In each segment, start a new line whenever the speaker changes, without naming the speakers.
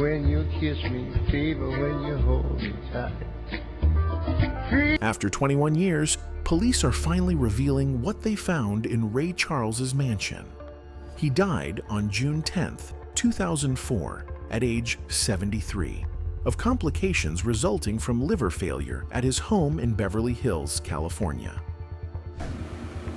when you kiss me, fever when you hold me tight.
After 21 years, police are finally revealing what they found in Ray Charles's mansion. He died on June 10, 2004, at age 73, of complications resulting from liver failure at his home in Beverly Hills, California.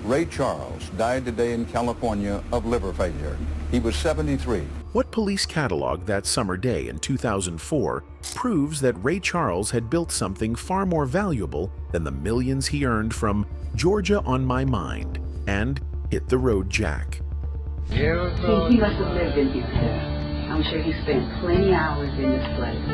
Ray Charles died today in California of liver failure. He was 73.
What police cataloged that summer day in 2004 proves that Ray Charles had built something far more valuable than the millions he earned from Georgia on My Mind and Hit the Road Jack.
He must have lived in here. I'm sure he spent plenty hours in this place.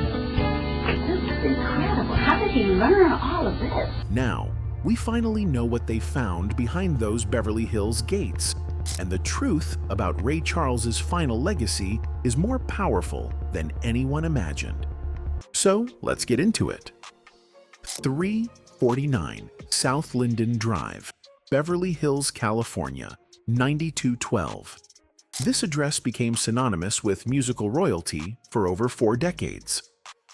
This is incredible. How did he learn all of this?
Now, we finally know what they found behind those Beverly Hills gates. And the truth about Ray Charles's final legacy is more powerful than anyone imagined. So let's get into it. 349 South Linden Drive, Beverly Hills, California, 9212. This address became synonymous with musical royalty for over 4 decades.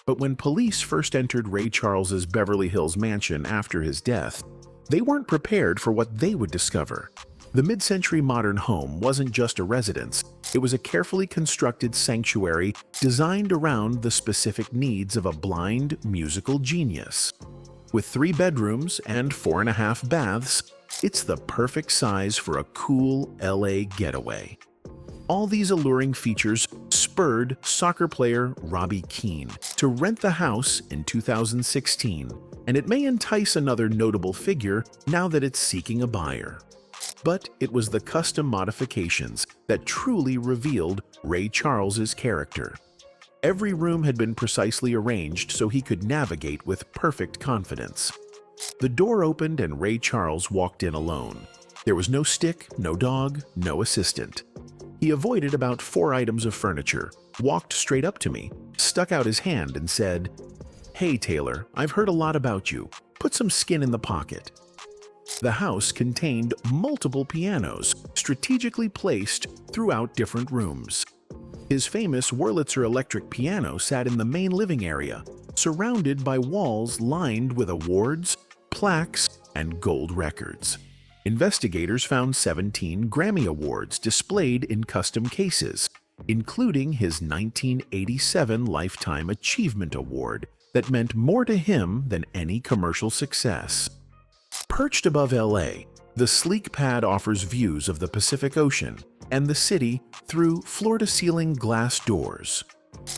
But when police first entered Ray Charles's Beverly Hills mansion after his death, they weren't prepared for what they would discover. The mid-century modern home wasn't just a residence, it was a carefully constructed sanctuary designed around the specific needs of a blind musical genius. With 3 bedrooms and 4.5 baths, it's the perfect size for a cool LA getaway. All these alluring features spurred soccer player Robbie Keane to rent the house in 2016, and it may entice another notable figure now that it's seeking a buyer. But it was the custom modifications that truly revealed Ray Charles's character. Every room had been precisely arranged so he could navigate with perfect confidence. The door opened and Ray Charles walked in alone. There was no stick, no dog, no assistant. He avoided about 4 items of furniture, walked straight up to me, stuck out his hand and said, "Hey Taylor, I've heard a lot about you. Put some skin in the pocket." The house contained multiple pianos, strategically placed throughout different rooms. His famous Wurlitzer electric piano sat in the main living area, surrounded by walls lined with awards, plaques, and gold records. Investigators found 17 Grammy Awards displayed in custom cases, including his 1987 Lifetime Achievement Award that meant more to him than any commercial success. Perched above LA, the sleek pad offers views of the Pacific Ocean and the city through floor-to-ceiling glass doors.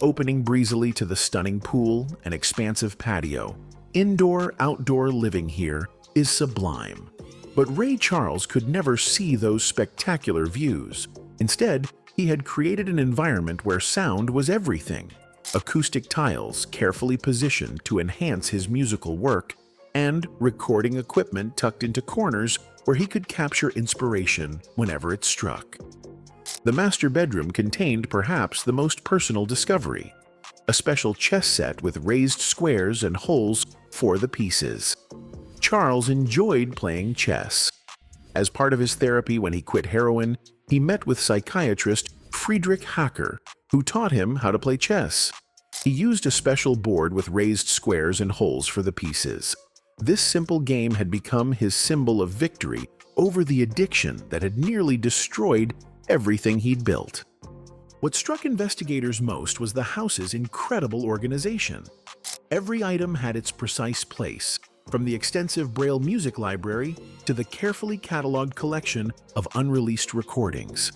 Opening breezily to the stunning pool and expansive patio, indoor-outdoor living here is sublime. But Ray Charles could never see those spectacular views. Instead, he had created an environment where sound was everything. Acoustic tiles carefully positioned to enhance his musical work, and recording equipment tucked into corners where he could capture inspiration whenever it struck. The master bedroom contained perhaps the most personal discovery, a special chess set with raised squares and holes for the pieces. Charles enjoyed playing chess. As part of his therapy when he quit heroin, he met with psychiatrist Friedrich Hacker, who taught him how to play chess. He used a special board with raised squares and holes for the pieces. This simple game had become his symbol of victory over the addiction that had nearly destroyed everything he'd built. What struck investigators most was the house's incredible organization. Every item had its precise place, from the extensive Braille music library to the carefully cataloged collection of unreleased recordings.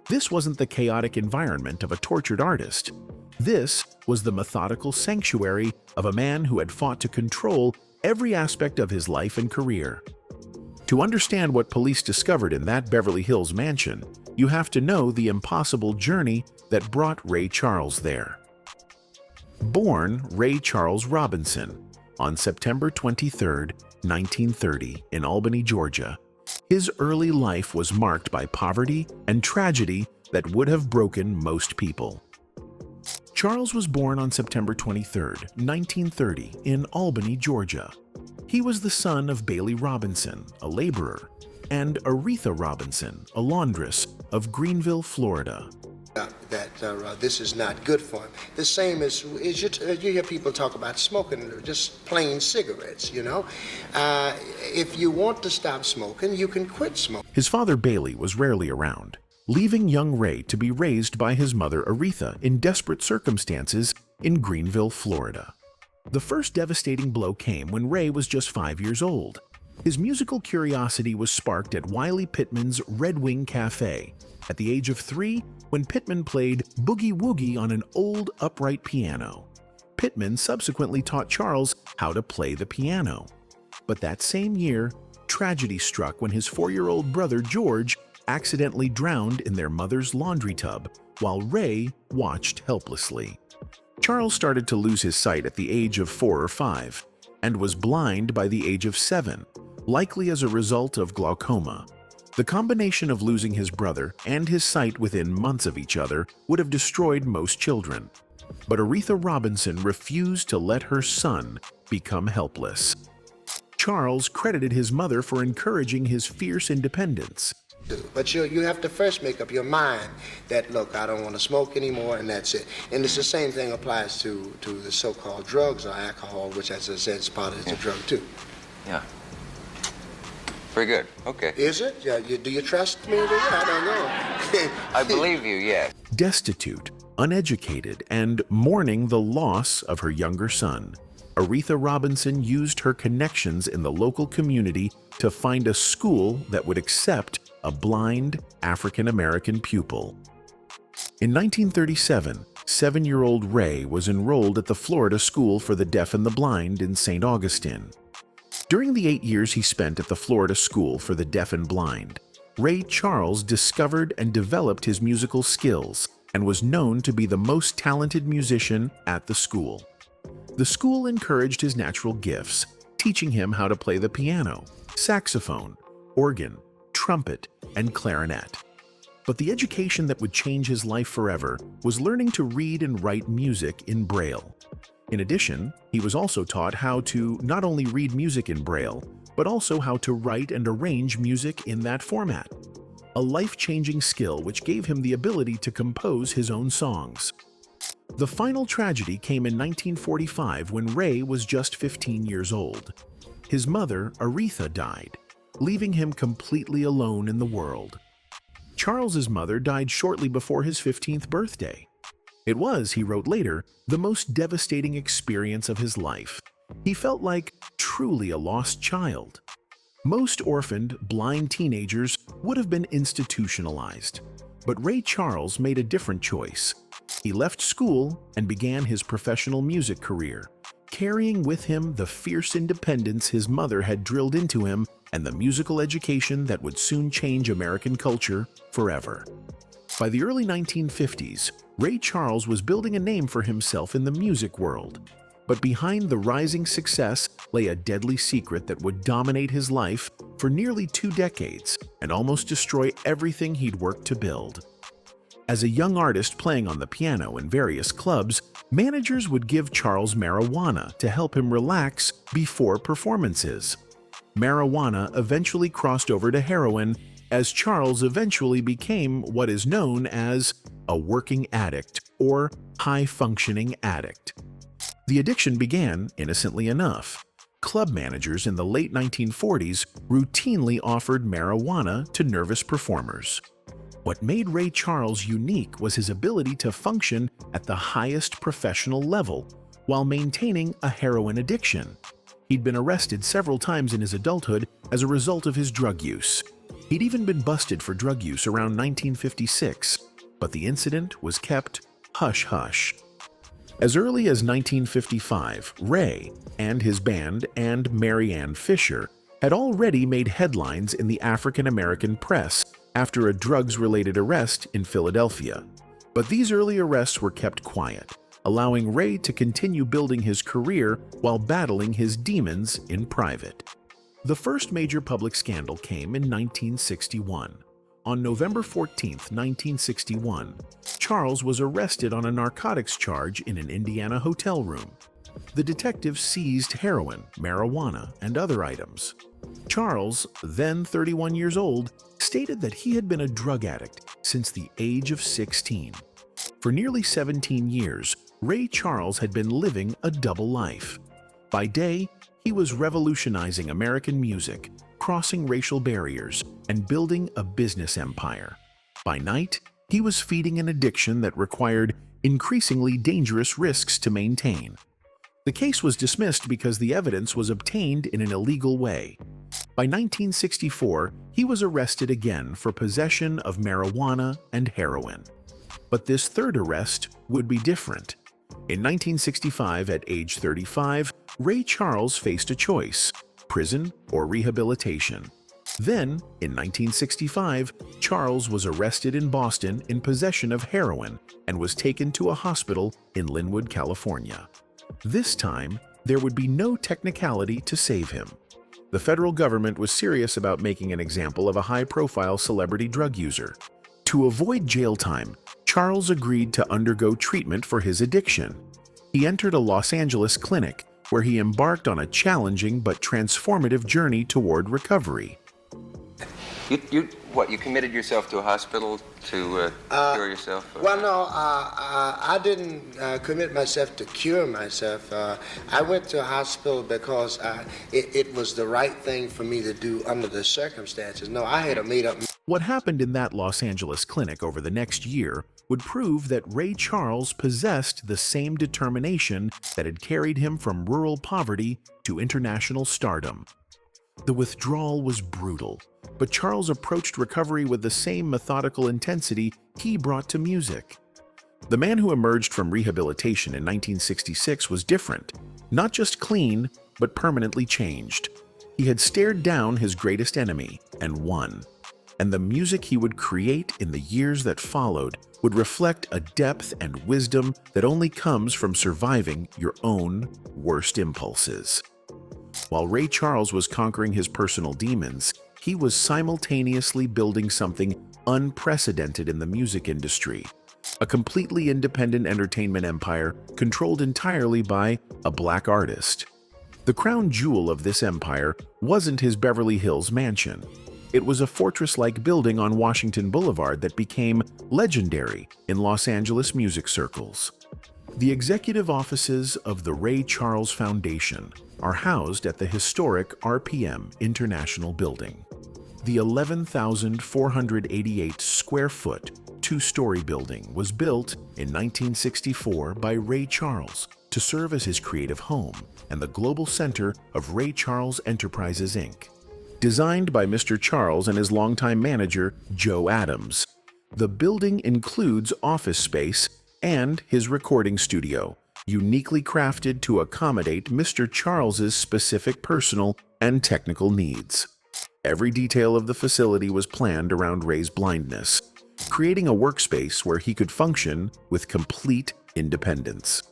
This wasn't the chaotic environment of a tortured artist. This was the methodical sanctuary of a man who had fought to control every aspect of his life and career. To understand what police discovered in that Beverly Hills mansion, you have to know the impossible journey that brought Ray Charles there. Born Ray Charles Robinson on September 23, 1930, in Albany, Georgia, his early life was marked by poverty and tragedy that would have broken most people. Charles was born on September 23, 1930, in Albany, Georgia. He was the son of Bailey Robinson, a laborer, and Aretha Robinson, a laundress, of Greenville, Florida.
That
this is not good for him. The same as you hear people talk about smoking, just plain cigarettes, you know. If you want to stop smoking, you can quit smoking.
His father, Bailey, was rarely around, leaving young Ray to be raised by his mother, Aretha, in desperate circumstances in Greenville, Florida. The first devastating blow came when Ray was just 5 years old. His musical curiosity was sparked at Wiley Pittman's Red Wing Cafe at the age of 3, when Pittman played Boogie Woogie on an old upright piano. Pittman subsequently taught Charles how to play the piano. But that same year, tragedy struck when his 4-year-old brother George accidentally drowned in their mother's laundry tub while Ray watched helplessly. Charles started to lose his sight at the age of 4 or 5 and was blind by the age of 7, likely as a result of glaucoma. The combination of losing his brother and his sight within months of each other would have destroyed most children. But Aretha Robinson refused to let her son become helpless. Charles credited his mother for encouraging his fierce independence.
But you have to first make up your mind that, look, I don't want to smoke anymore, and that's it. And it's the same thing applies to the so-called drugs or alcohol, which, as I said, is part of the drug too.
Yeah. Very good. Okay.
Is it? Yeah. Do you trust me? I don't know.
I believe you, yes.
Destitute, uneducated, and mourning the loss of her younger son, Aretha Robinson used her connections in the local community to find a school that would accept a blind African-American pupil. In 1937, 7-year-old Ray was enrolled at the Florida School for the Deaf and the Blind in St. Augustine. During the 8 years he spent at the Florida School for the Deaf and Blind, Ray Charles discovered and developed his musical skills and was known to be the most talented musician at the school. The school encouraged his natural gifts, teaching him how to play the piano, saxophone, organ, trumpet, and clarinet. But the education that would change his life forever was learning to read and write music in Braille. In addition, he was also taught how to not only read music in Braille, but also how to write and arrange music in that format. A life-changing skill which gave him the ability to compose his own songs. The final tragedy came in 1945 when Ray was just 15 years old. His mother, Aretha, died, leaving him completely alone in the world. Charles's mother died shortly before his 15th birthday. It was, he wrote later, the most devastating experience of his life. He felt like truly a lost child. Most orphaned, blind teenagers would have been institutionalized, but Ray Charles made a different choice. He left school and began his professional music career, carrying with him the fierce independence his mother had drilled into him and the musical education that would soon change American culture forever. By the early 1950s, Ray Charles was building a name for himself in the music world. But behind the rising success lay a deadly secret that would dominate his life for nearly 2 decades and almost destroy everything he'd worked to build. As a young artist playing on the piano in various clubs, managers would give Charles marijuana to help him relax before performances. Marijuana eventually crossed over to heroin, as Charles eventually became what is known as a working addict or high-functioning addict. The addiction began innocently enough. Club managers in the late 1940s routinely offered marijuana to nervous performers. What made Ray Charles unique was his ability to function at the highest professional level while maintaining a heroin addiction. He'd been arrested several times in his adulthood as a result of his drug use. He'd even been busted for drug use around 1956, but the incident was kept hush-hush. As early as 1955, Ray and his band and Mary Ann Fisher had already made headlines in the African-American press after a drugs-related arrest in Philadelphia. But these early arrests were kept quiet, allowing Ray to continue building his career while battling his demons in private. The first major public scandal came in 1961. On November 14, 1961, Charles was arrested on a narcotics charge in an Indiana hotel room. The detectives seized heroin, marijuana, and other items. Charles, then 31 years old, stated that he had been a drug addict since the age of 16. For nearly 17 years, Ray Charles had been living a double life. By day, he was revolutionizing American music, crossing racial barriers, and building a business empire. By night, he was feeding an addiction that required increasingly dangerous risks to maintain. The case was dismissed because the evidence was obtained in an illegal way. By 1964, he was arrested again for possession of marijuana and heroin. But this third arrest would be different. In 1965, at age 35, Ray Charles faced a choice: prison or rehabilitation. Then, in 1965, Charles was arrested in Boston in possession of heroin and was taken to a hospital in Linwood, California. This time, there would be no technicality to save him. The federal government was serious about making an example of a high-profile celebrity drug user. To avoid jail time, Charles agreed to undergo treatment for his addiction. He entered a Los Angeles clinic where he embarked on a challenging but transformative journey toward recovery.
You committed yourself to a hospital to cure yourself?
Well, no, I didn't commit myself to cure myself. I went to a hospital because it was the right thing for me to do under the circumstances. No, I had made up.
What happened in that Los Angeles clinic over the next year would prove that Ray Charles possessed the same determination that had carried him from rural poverty to international stardom. The withdrawal was brutal, but Charles approached recovery with the same methodical intensity he brought to music. The man who emerged from rehabilitation in 1966 was different, not just clean, but permanently changed. He had stared down his greatest enemy and won. And the music he would create in the years that followed would reflect a depth and wisdom that only comes from surviving your own worst impulses. While Ray Charles was conquering his personal demons, he was simultaneously building something unprecedented in the music industry, a completely independent entertainment empire controlled entirely by a black artist. The crown jewel of this empire wasn't his Beverly Hills mansion. It was a fortress-like building on Washington Boulevard that became legendary in Los Angeles music circles. The executive offices of the Ray Charles Foundation are housed at the historic RPM International Building. The 11,488 square foot, two-story building was built in 1964 by Ray Charles to serve as his creative home and the global center of Ray Charles Enterprises, Inc. Designed by Mr. Charles and his longtime manager, Joe Adams, the building includes office space and his recording studio, uniquely crafted to accommodate Mr. Charles's specific personal and technical needs. Every detail of the facility was planned around Ray's blindness, creating a workspace where he could function with complete independence.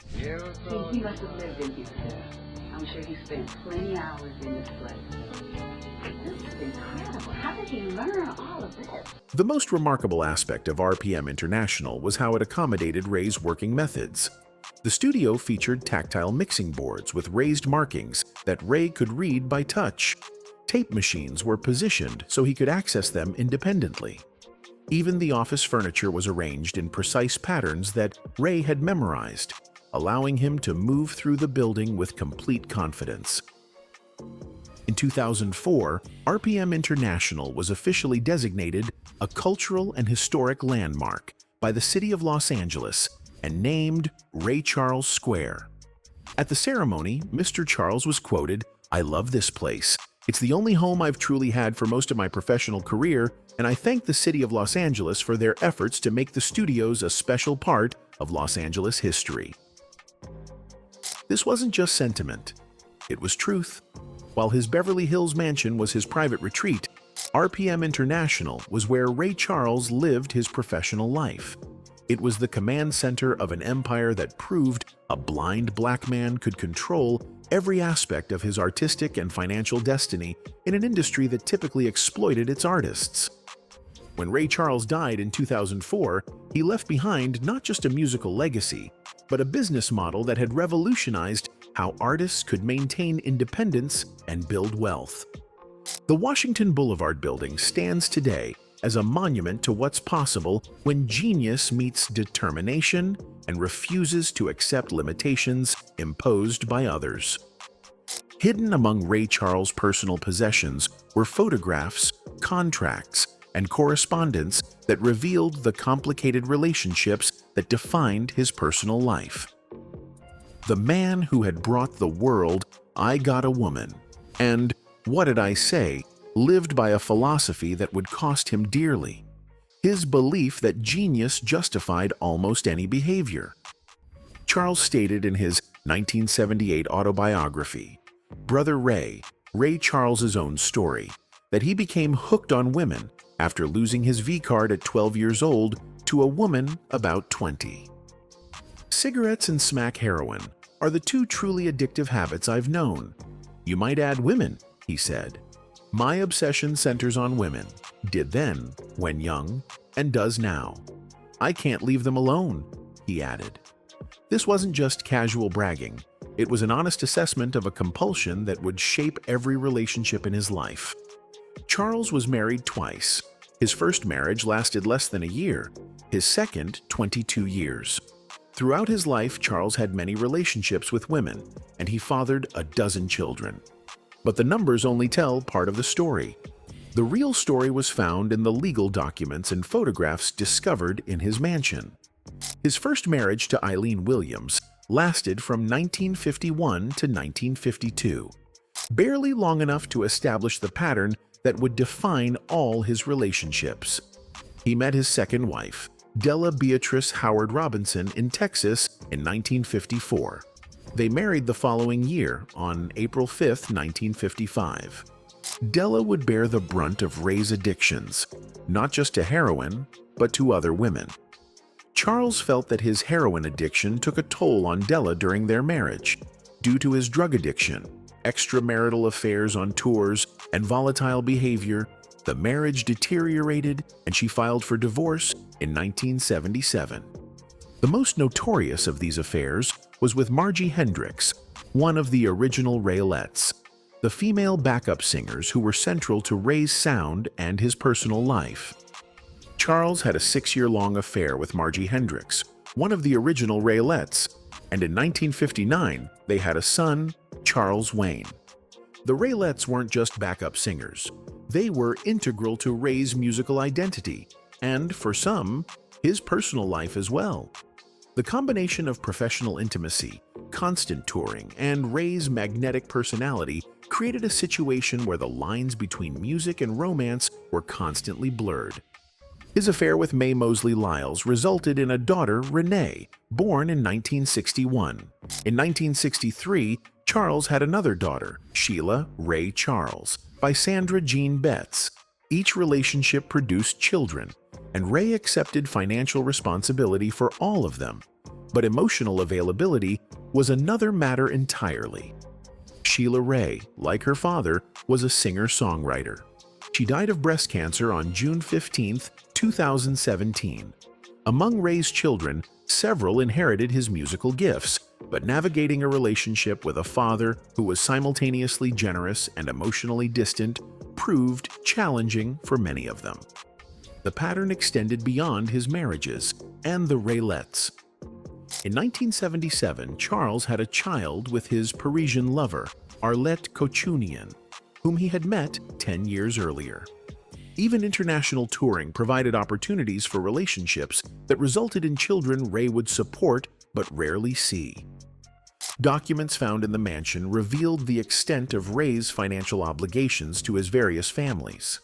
He must have lived in here, sir. I'm sure he spent plenty hours in this place. This is incredible. How did he learn all of this?
The most remarkable aspect of RPM International was how it accommodated Ray's working methods. The studio featured tactile mixing boards with raised markings that Ray could read by touch. Tape machines were positioned so he could access them independently. Even the office furniture was arranged in precise patterns that Ray had memorized, allowing him to move through the building with complete confidence. In 2004, RPM International was officially designated a cultural and historic landmark by the City of Los Angeles and named Ray Charles Square. At the ceremony, Mr. Charles was quoted, "I love this place. It's the only home I've truly had for most of my professional career, and I thank the City of Los Angeles for their efforts to make the studios a special part of Los Angeles history." This wasn't just sentiment, it was truth. While his Beverly Hills mansion was his private retreat, RPM International was where Ray Charles lived his professional life. It was the command center of an empire that proved a blind black man could control every aspect of his artistic and financial destiny in an industry that typically exploited its artists. When Ray Charles died in 2004, he left behind not just a musical legacy, but a business model that had revolutionized how artists could maintain independence and build wealth. The Washington Boulevard building stands today as a monument to what's possible when genius meets determination and refuses to accept limitations imposed by others. Hidden among Ray Charles' personal possessions were photographs, contracts, and correspondence that revealed the complicated relationships that defined his personal life. The Man Who Had Brought the World, I Got a Woman, and What Did I Say, lived by a philosophy that would cost him dearly: his belief that genius justified almost any behavior. Charles stated in his 1978 autobiography, Brother Ray, Ray Charles's own story, that he became hooked on women after losing his V-card at 12 years old to a woman about 20. Cigarettes and smack heroin are the two truly addictive habits I've known. You might add women, he said. My obsession centers on women, did then, when young, and does now. I can't leave them alone, he added. This wasn't just casual bragging. It was an honest assessment of a compulsion that would shape every relationship in his life. Charles was married twice. His first marriage lasted less than a year, his second 22 years. Throughout his life, Charles had many relationships with women, and he fathered a dozen children. But the numbers only tell part of the story. The real story was found in the legal documents and photographs discovered in his mansion. His first marriage to Eileen Williams lasted from 1951 to 1952, barely long enough to establish the pattern that would define all his relationships. He met his second wife, Della Beatrice Howard Robinson, in Texas in 1954. They married the following year, on April 5, 1955. Della would bear the brunt of Ray's addictions, not just to heroin, but to other women. Charles felt that his heroin addiction took a toll on Della during their marriage, due to his drug addiction, extramarital affairs on tours, and volatile behavior. The marriage deteriorated, and she filed for divorce in 1977. The most notorious of these affairs was with Margie Hendricks, one of the original Raelettes, the female backup singers who were central to Ray's sound and his personal life. Charles had a 6-year-long affair with Margie Hendricks, one of the original Raelettes, and in 1959 they had a son, Charles Wayne. The Raelettes weren't just backup singers. They were integral to Ray's musical identity, and for some, his personal life as well. The combination of professional intimacy, constant touring, and Ray's magnetic personality created a situation where the lines between music and romance were constantly blurred. His affair with Mae Mosley Lyles resulted in a daughter, Renee, born in 1961. In 1963, Charles had another daughter, Sheila Ray Charles, by Sandra Jean Betts. Each relationship produced children, and Ray accepted financial responsibility for all of them. But emotional availability was another matter entirely. Sheila Ray, like her father, was a singer-songwriter. She died of breast cancer on June 15, 2017. Among Ray's children, several inherited his musical gifts, but navigating a relationship with a father who was simultaneously generous and emotionally distant proved challenging for many of them. The pattern extended beyond his marriages and the Raelettes. In 1977, Charles had a child with his Parisian lover, Arlette Kochunian, whom he had met 10 years earlier. Even international touring provided opportunities for relationships that resulted in children Ray would support but rarely see. Documents found in the mansion revealed the extent of Ray's financial obligations to his various families.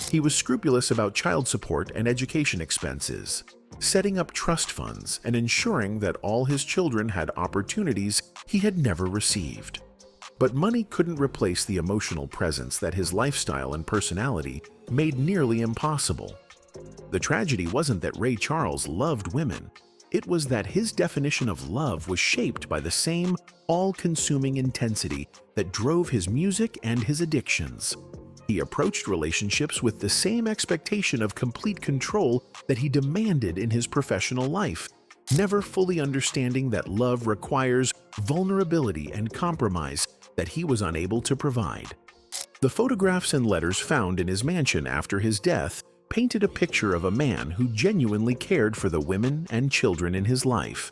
He was scrupulous about child support and education expenses, setting up trust funds and ensuring that all his children had opportunities he had never received. But money couldn't replace the emotional presence that his lifestyle and personality made nearly impossible. The tragedy wasn't that Ray Charles loved women. It was that his definition of love was shaped by the same all-consuming intensity that drove his music and his addictions. He approached relationships with the same expectation of complete control that he demanded in his professional life, never fully understanding that love requires vulnerability and compromise that he was unable to provide. The photographs and letters found in his mansion after his death painted a picture of a man who genuinely cared for the women and children in his life,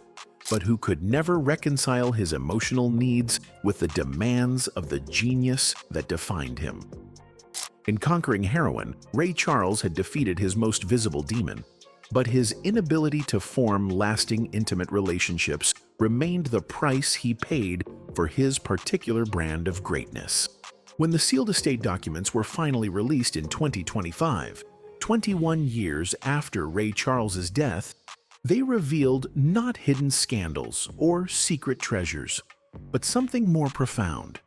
but who could never reconcile his emotional needs with the demands of the genius that defined him. In conquering heroin, Ray Charles had defeated his most visible demon, but his inability to form lasting intimate relationships remained the price he paid for his particular brand of greatness. When the sealed estate documents were finally released in 2025, 21 years after Ray Charles's death, they revealed not hidden scandals or secret treasures, but something more profound: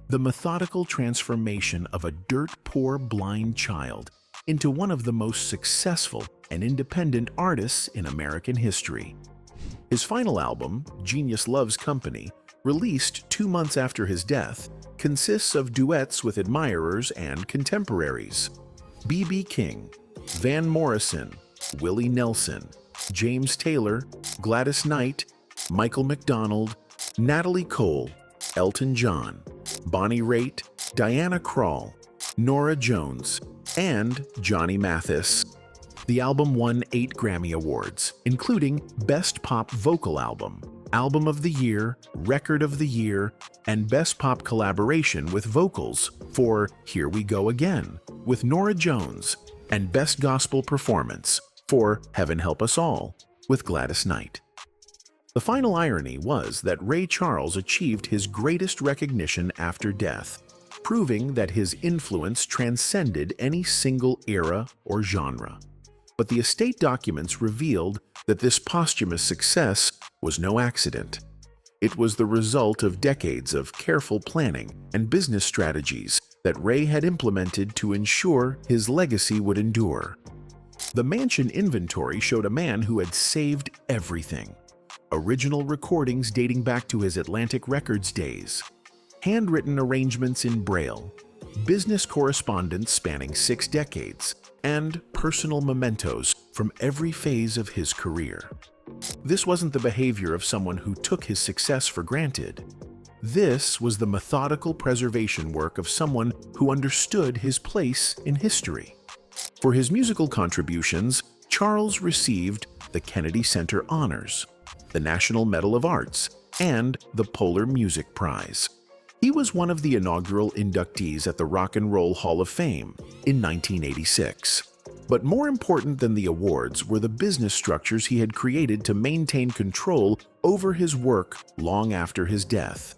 the methodical transformation of a dirt-poor blind child into one of the most successful and independent artists in American history. His final album, Genius Loves Company, released 2 months after his death, consists of duets with admirers and contemporaries: B.B. King, Van Morrison, Willie Nelson, James Taylor, Gladys Knight, Michael McDonald, Natalie Cole, Elton John, Bonnie Raitt, Diana Krall, Norah Jones, and Johnny Mathis. The album won 8 Grammy Awards, including Best Pop Vocal Album, Album of the Year, Record of the Year, and Best Pop Collaboration with Vocals for Here We Go Again with Norah Jones, and Best Gospel Performance for Heaven Help Us All with Gladys Knight. The final irony was that Ray Charles achieved his greatest recognition after death, proving that his influence transcended any single era or genre. But the estate documents revealed that this posthumous success was no accident. It was the result of decades of careful planning and business strategies that Ray had implemented to ensure his legacy would endure. The mansion inventory showed a man who had saved everything: original recordings dating back to his Atlantic Records days, handwritten arrangements in Braille, business correspondence spanning 6 decades, and personal mementos from every phase of his career. This wasn't the behavior of someone who took his success for granted. This was the methodical preservation work of someone who understood his place in history. For his musical contributions, Charles received the Kennedy Center Honors, the National Medal of Arts, and the Polar Music Prize. He was one of the inaugural inductees at the Rock and Roll Hall of Fame in 1986. But more important than the awards were the business structures he had created to maintain control over his work long after his death.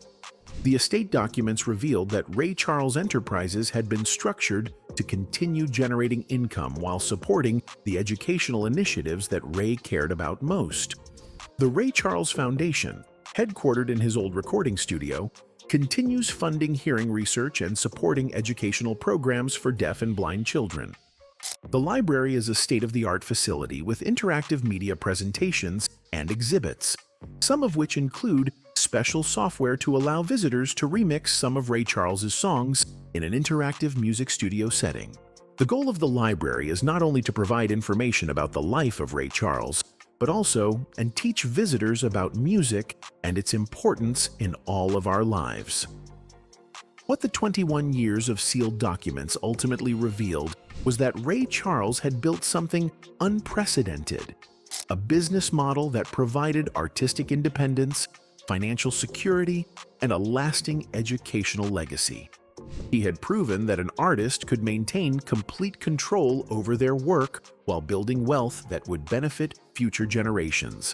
The estate documents revealed that Ray Charles Enterprises had been structured to continue generating income while supporting the educational initiatives that Ray cared about most. The Ray Charles Foundation, headquartered in his old recording studio, continues funding hearing research and supporting educational programs for deaf and blind children. The library is a state-of-the-art facility with interactive media presentations and exhibits, some of which include special software to allow visitors to remix some of Ray Charles's songs in an interactive music studio setting. The goal of the library is not only to provide information about the life of Ray Charles, but also and teach visitors about music and its importance in all of our lives. What the 21 years of sealed documents ultimately revealed was that Ray Charles had built something unprecedented, a business model that provided artistic independence, financial security, and a lasting educational legacy. He had proven that an artist could maintain complete control over their work while building wealth that would benefit future generations.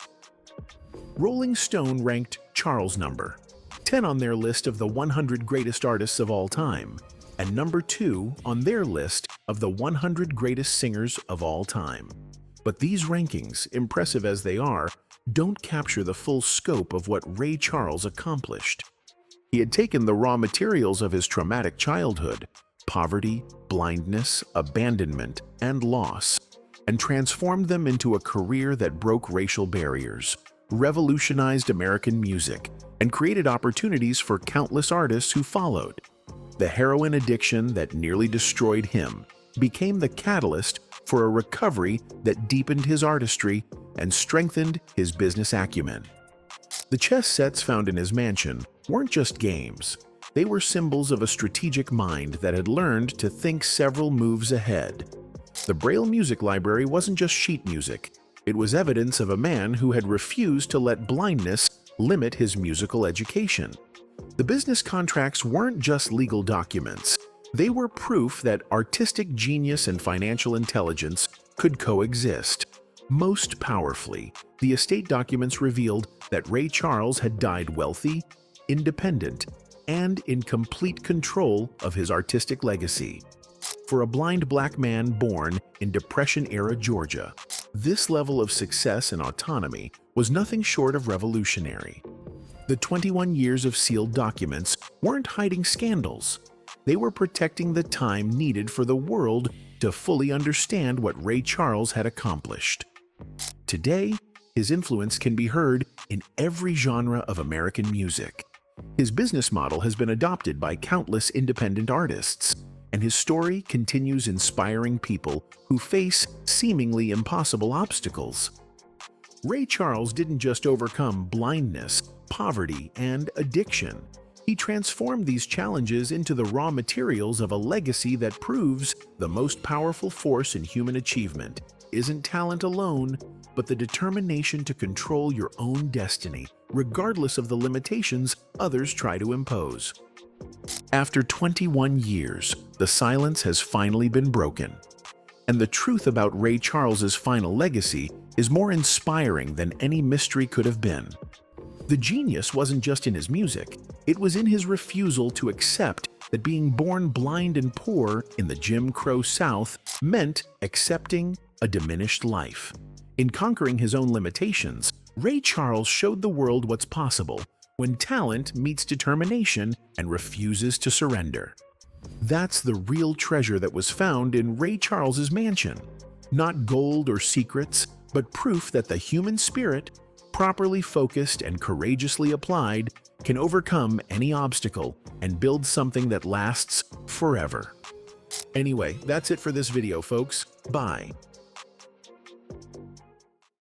Rolling Stone ranked Charles number 10 on their list of the 100 greatest artists of all time, and number 2 on their list of the 100 greatest singers of all time. But these rankings, impressive as they are, don't capture the full scope of what Ray Charles accomplished. He had taken the raw materials of his traumatic childhood, poverty, blindness, abandonment, and loss, and transformed them into a career that broke racial barriers, revolutionized American music, and created opportunities for countless artists who followed. The heroin addiction that nearly destroyed him became the catalyst for a recovery that deepened his artistry and strengthened his business acumen. The chess sets found in his mansion weren't just games. They were symbols of a strategic mind that had learned to think several moves ahead. The Braille Music Library wasn't just sheet music. It was evidence of a man who had refused to let blindness limit his musical education. The business contracts weren't just legal documents. They were proof that artistic genius and financial intelligence could coexist. Most powerfully, the estate documents revealed that Ray Charles had died wealthy, independent, and in complete control of his artistic legacy. For a blind black man born in Depression-era Georgia, this level of success and autonomy was nothing short of revolutionary. The 21 years of sealed documents weren't hiding scandals. They were protecting the time needed for the world to fully understand what Ray Charles had accomplished. Today, his influence can be heard in every genre of American music. His business model has been adopted by countless independent artists, and his story continues inspiring people who face seemingly impossible obstacles. Ray Charles didn't just overcome blindness, poverty, and addiction. He transformed these challenges into the raw materials of a legacy that proves the most powerful force in human achievement isn't talent alone, but the determination to control your own destiny, regardless of the limitations others try to impose. After 21 years, the silence has finally been broken. And the truth about Ray Charles's final legacy is more inspiring than any mystery could have been. The genius wasn't just in his music, it was in his refusal to accept that being born blind and poor in the Jim Crow South meant accepting a diminished life. In conquering his own limitations, Ray Charles showed the world what's possible when talent meets determination and refuses to surrender. That's the real treasure that was found in Ray Charles's mansion. Not gold or secrets, but proof that the human spirit, properly focused and courageously applied, can overcome any obstacle and build something that lasts forever. Anyway, that's it for this video, folks. Bye.